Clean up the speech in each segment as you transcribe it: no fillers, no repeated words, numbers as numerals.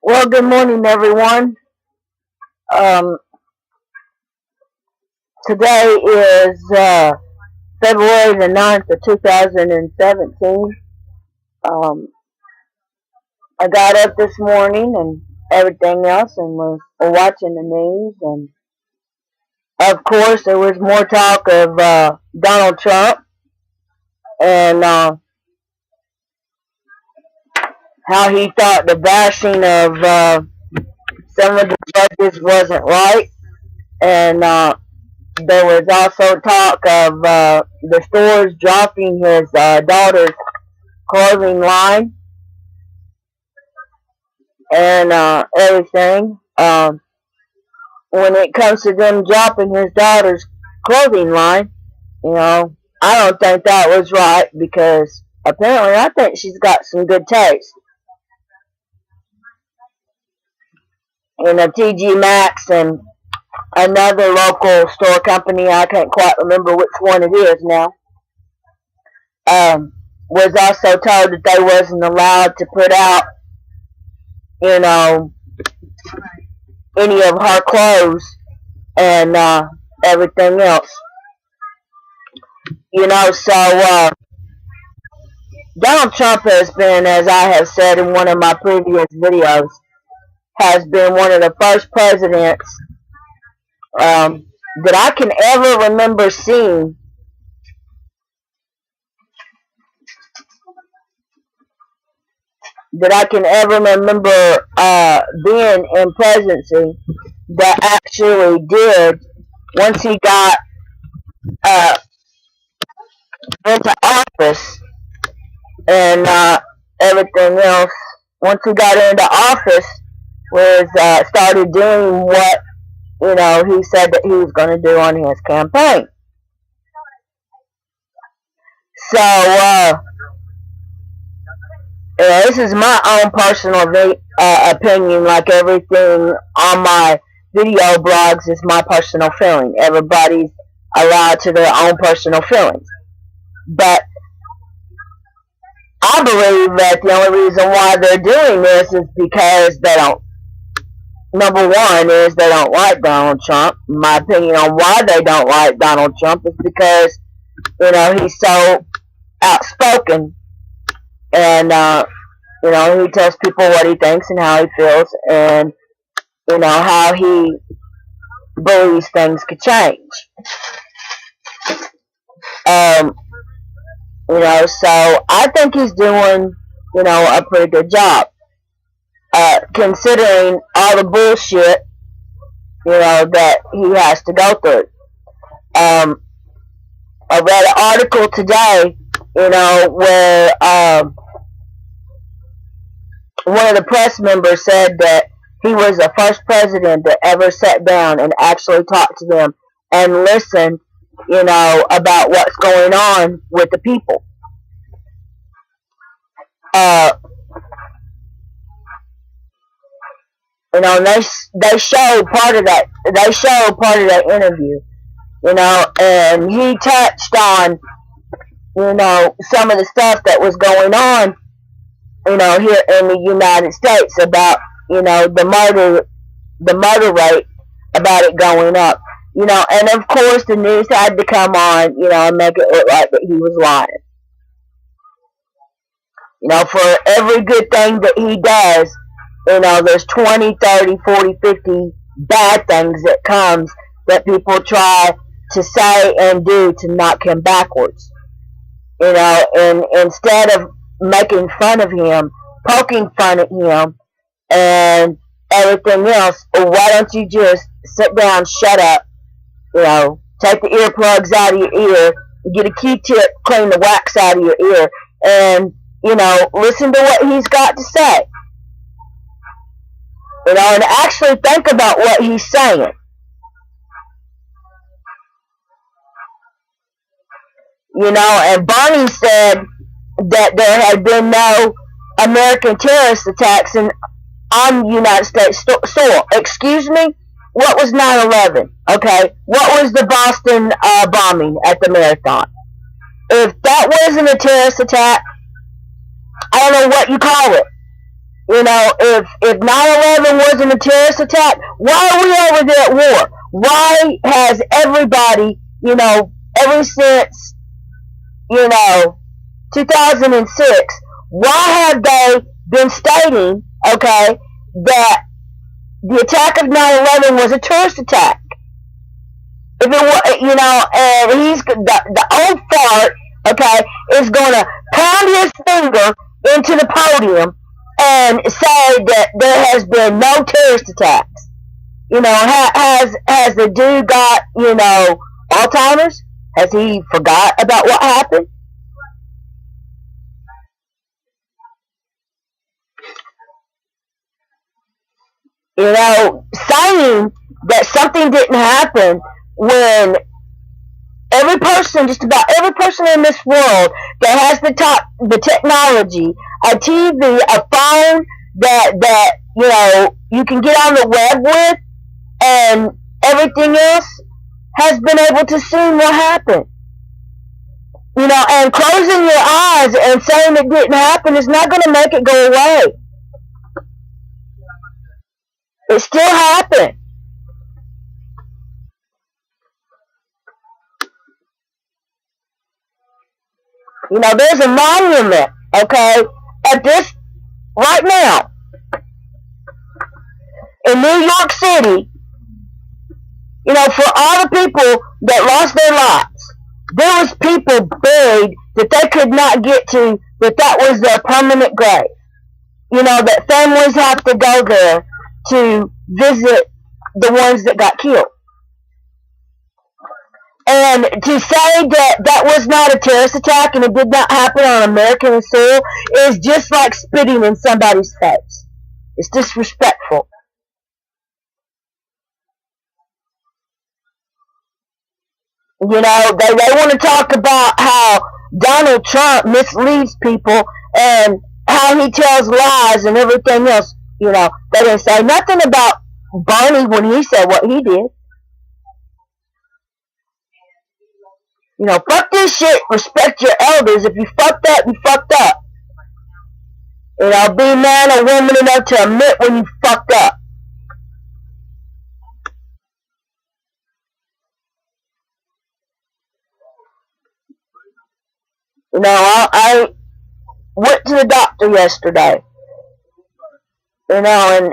Well, good morning, everyone. Um, Today is February the 9th of 2017. Um, I got up this morning and everything else and was watching the news. And of course, there was more talk of Donald Trump and how he thought the bashing of some of the judges wasn't right. And there was also talk of the stores dropping his daughter's clothing line and everything. When it comes to them dropping his daughter's clothing line, I don't think that was right because apparently I think she's got some good taste. And a TG Maxx and another local store company, I can't quite remember which one it is now, was also told that they wasn't allowed to put out, any of her clothes and everything else. So Donald Trump has been, as I have said in one of my previous videos, has been one of the first presidents that I can ever remember seeing being in presidency that actually did, once he got into office and everything else, once he got into office, was started doing what he said that he was going to do on his campaign. So this is my own personal opinion. Like everything on my video blogs is my personal feeling. Everybody's allowed to their own personal feelings. But I believe that the only reason why they're doing this is because they don't. Number one is they don't like Donald Trump. My opinion on why they don't like Donald Trump is because, he's so outspoken and, he tells people what he thinks and how he feels and, how he believes things could change. So I think he's doing, a pretty good job. Considering all the bullshit, that he has to go through. I read an article today, where one of the press members said that he was the first president that ever sat down and actually talked to them and listened, about what's going on with the people. They showed part of that. They showed part of that interview, and he touched on, some of the stuff that was going on, here in the United States about, the murder rate, about it going up, and of course the news had to come on, and make it look like that he was lying. For every good thing that he does, there's 20, 30, 40, 50 bad things that comes that people try to say and do to knock him backwards. And instead of making fun of him, poking fun at him, and everything else, why don't you just sit down, shut up, take the earplugs out of your ear, get a Q-tip, clean the wax out of your ear, and, listen to what he's got to say. And actually think about what he's saying. And Barney said that there had been no American terrorist attacks on United States soil. Excuse me? What was 9/11? Okay? What was the Boston bombing at the marathon? If that wasn't a terrorist attack, I don't know what you call it. You know, if 9/11 wasn't a terrorist attack, why are we over there at war? Why has everybody, you know, ever since, you know, 2006, why have they been stating, okay, that the attack of 9/11 was a terrorist attack? If it was, you know, and he's the old fart, okay, is going to pound his finger into the podium and say that there has been no terrorist attacks. You know, has the dude got, you know, Alzheimer's? Has he forgot about what happened? You know, saying that something didn't happen when every person, just about every person in this world that has the technology, a TV, a phone that you know you can get on the web with, and everything else, has been able to see what happened. You know, and closing your eyes and saying it didn't happen is not going to make it go away. It still happened. You know, there's a monument, okay, at this, right now, in New York City, you know, for all the people that lost their lives. There was people buried that they could not get to, that was their permanent grave. You know, that families have to go there to visit the ones that got killed. And to say that was not a terrorist attack and it did not happen on American soil is just like spitting in somebody's face. It's disrespectful. You know, they want to talk about how Donald Trump misleads people and how he tells lies and everything else. You know, they didn't say nothing about Barney when he said what he did. You know, fuck this shit, respect your elders. If you fucked up, you fucked up. You know, be man or woman enough to admit when you fucked up. You know, I went to the doctor yesterday. You know,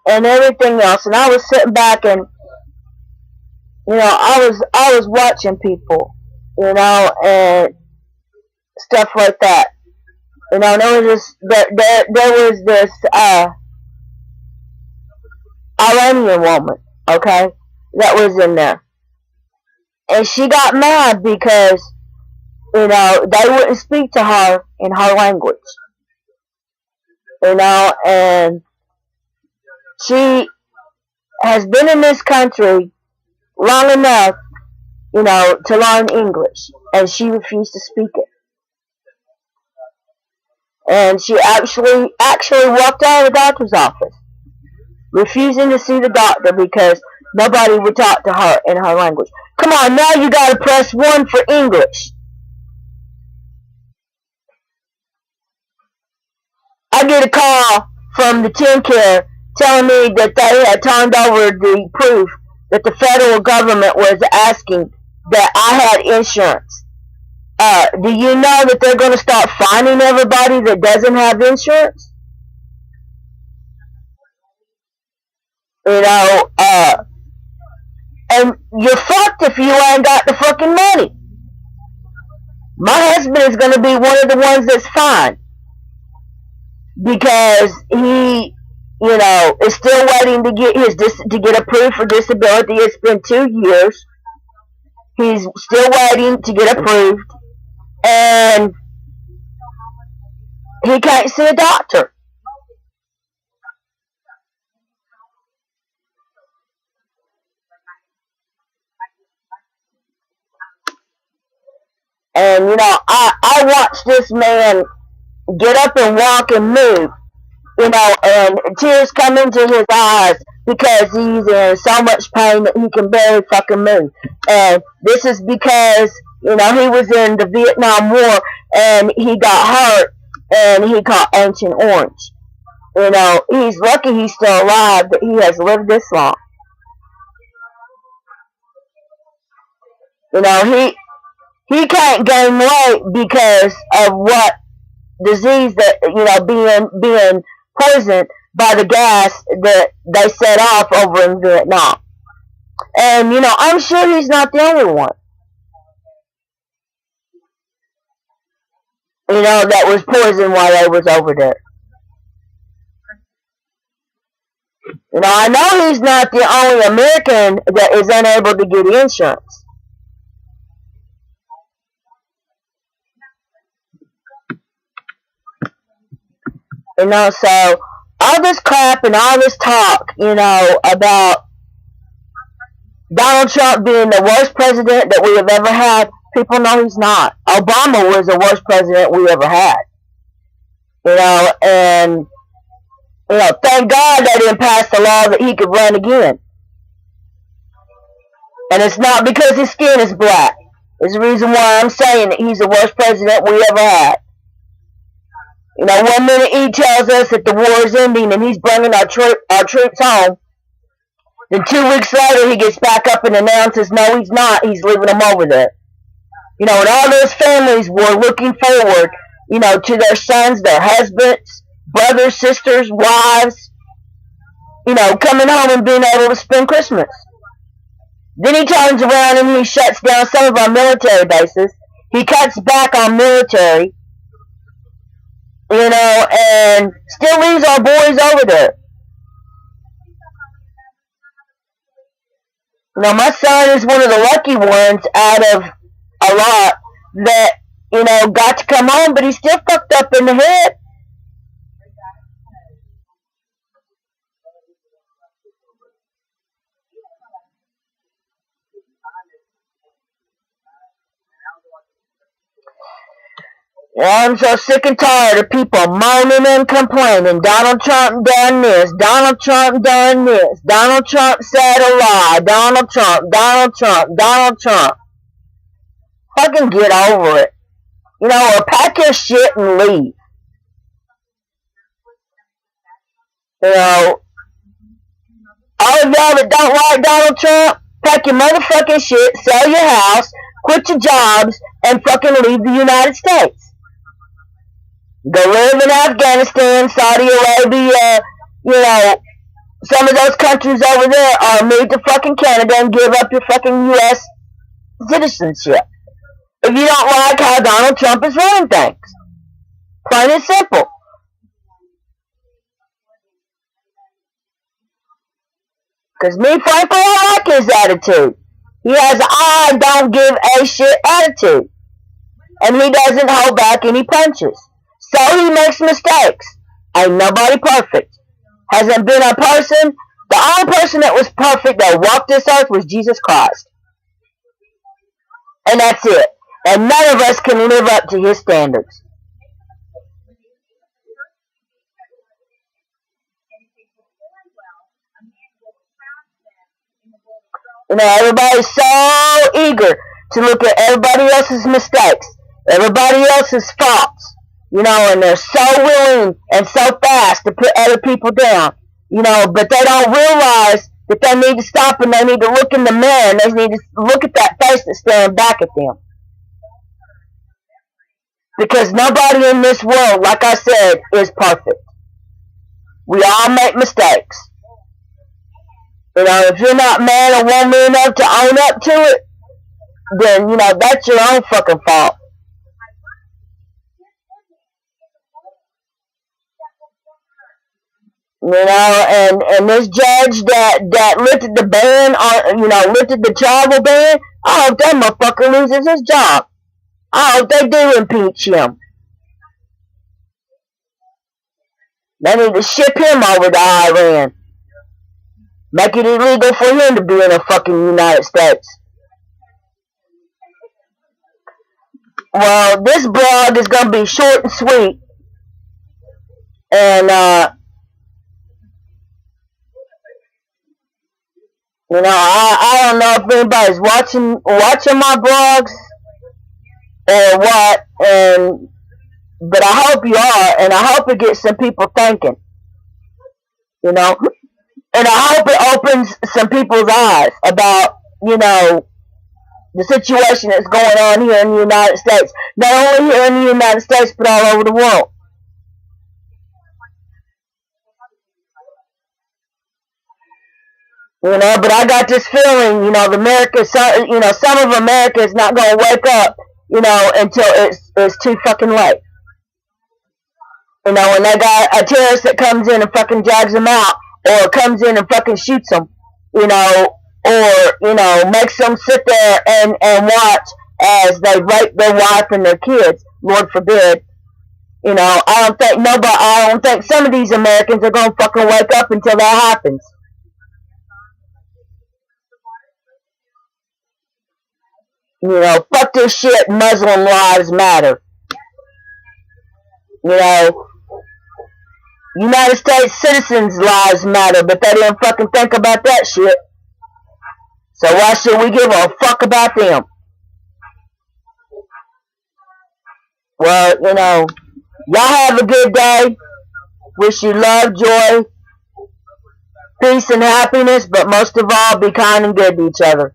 and everything else, and I was sitting back and, you know, I was watching people, you know, and stuff like that. You know, and there was this Iranian woman, okay, that was in there, and she got mad because, you know, they wouldn't speak to her in her language, you know, and she has been in this country long enough, you know, to learn English, and she refused to speak it. And she actually walked out of the doctor's office, refusing to see the doctor because nobody would talk to her in her language. Come on, now you gotta press 1 for English. I get a call from the TennCare telling me that they had turned over the proof that the federal government was asking that I had insurance. Do you know that they're going to start fining everybody that doesn't have insurance? You know, and you're fucked if you ain't got the fucking money. My husband is going to be one of the ones that's fined because he, you know, is still waiting to get to get approved for disability. It's been 2 years. He's still waiting to get approved, and he can't see a doctor. And, you know, I watched this man get up and walk and move, you know, and tears come into his eyes because he's in so much pain that he can barely fucking move. And this is because, you know, he was in the Vietnam War and he got hurt and he caught Agent Orange. You know, he's lucky he's still alive that he has lived this long. You know, he can't gain weight because of what disease that, you know, being poisoned by the gas that they set off over in Vietnam. And, you know, I'm sure he's not the only one, you know, that was poisoned while they was over there. You know, I know he's not the only American that is unable to get insurance. You know, so all this crap and all this talk, you know, about Donald Trump being the worst president that we have ever had, people know he's not. Obama was the worst president we ever had. You know, and, you know, thank God they didn't pass the law that he could run again. And it's not because his skin is black. It's the reason why I'm saying that he's the worst president we ever had. You know, one minute he tells us that the war is ending and he's bringing our troops home. Then 2 weeks later he gets back up and announces, no, he's not. He's leaving them over there. You know, and all those families were looking forward, you know, to their sons, their husbands, brothers, sisters, wives, you know, coming home and being able to spend Christmas. Then he turns around and he shuts down some of our military bases. He cuts back on military, you know, and still leaves our boys over there. You know, my son is one of the lucky ones out of a lot that, you know, got to come home, but he's still fucked up in the head. I'm so sick and tired of people moaning and complaining. Donald Trump done this. Donald Trump done this. Donald Trump said a lie. Donald Trump. Donald Trump. Donald Trump. Fucking get over it. You know, or pack your shit and leave. You know, all of y'all that don't like Donald Trump, pack your motherfucking shit, sell your house, quit your jobs, and fucking leave the United States. Go live in Afghanistan, Saudi Arabia, you know, some of those countries over there, or move to fucking Canada and give up your fucking U.S. citizenship. If you don't like how Donald Trump is running things. Plain and simple. Because me, frankly, I like his attitude. He has an I don't give a shit attitude. And he doesn't hold back any punches. So he makes mistakes. Ain't nobody perfect. Hasn't been a person. The only person that was perfect that walked this earth was Jesus Christ. And that's it. And none of us can live up to his standards. You know, everybody's so eager to look at everybody else's mistakes, everybody else's faults. You know, and they're so willing and so fast to put other people down, you know, but they don't realize that they need to stop and they need to look in the mirror and they need to look at that face that's staring back at them. Because nobody in this world, like I said, is perfect. We all make mistakes. You know, if you're not man or woman enough to own up to it, then, you know, that's your own fucking fault. You know, and this judge that lifted the ban on, you know, lifted the travel ban, I hope that motherfucker loses his job. I hope they do impeach him. They need to ship him over to Iran. Make it illegal for him to be in the fucking United States. Well, this blog is going to be short and sweet. And, you know, I don't know if anybody's watching my blogs or what, but I hope you are, and I hope it gets some people thinking. you know. And I hope it opens some people's eyes about, you know, the situation that's going on here in the United States. Not only here in the United States, but all over the world. You know, but I got this feeling, you know, some of America is not going to wake up, you know, until it's too fucking late. You know, when they got a terrorist that comes in and fucking drags them out, or comes in and fucking shoots them, you know, or, you know, makes them sit there and watch as they rape their wife and their kids, Lord forbid. You know, I don't think some of these Americans are going to fucking wake up until that happens. You know, fuck this shit, Muslim lives matter. You know, United States citizens' lives matter, but they didn't fucking think about that shit. So why should we give a fuck about them? Well, you know, y'all have a good day. Wish you love, joy, peace, and happiness, but most of all, be kind and good to each other.